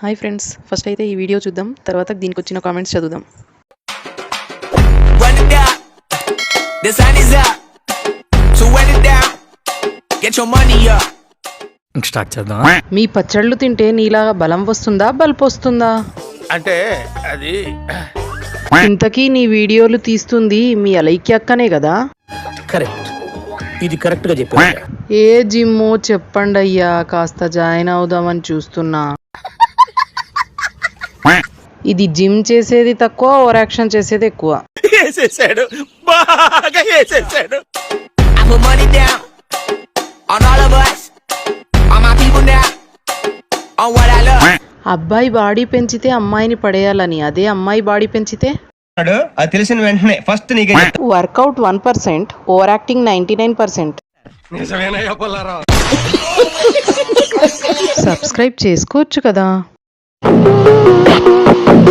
Hi friends, first అయితే ఈ video చూద్దాం, తర్వాత దీనికి వచ్చిన కామెంట్స్ చదువుదాం. స్టార్ట్ చేద్దాం. మీ పచ్చళ్ళు తింటే నీలాగా బలం వస్తుందా, బల్పు వస్తుందా? అంటే అది ఇంతకీ నీ వీడియోలు తీస్తుంది మీ అలైక్య అక్కనే కదా? కరెక్ట్, ఇది కరెక్ట్ గా చెప్పా. ఏ జిమ్మో చెప్పండి అయ్యా, కాస్త జాయిన్ అవుదామని చూస్తున్నా. ఇది జిమ్ చేసేది తక్కువ, ఓవర్ యాక్షన్ చేసేది ఎక్కువ. వేసేసాడు, బాగా వేసేసాడు. అబ్బాయి బాడీ పెంచితే అమ్మాయిని పడేయాలని, అదే అమ్మాయి బాడీ పెంచితే అది తెలిసిన వెంటనే ఫస్ట్ నీకే వర్కౌట్ 1%, ఓవర్ యాక్టింగ్ 99%. సబ్స్క్రైబ్ చేసుకోవచ్చు కదా.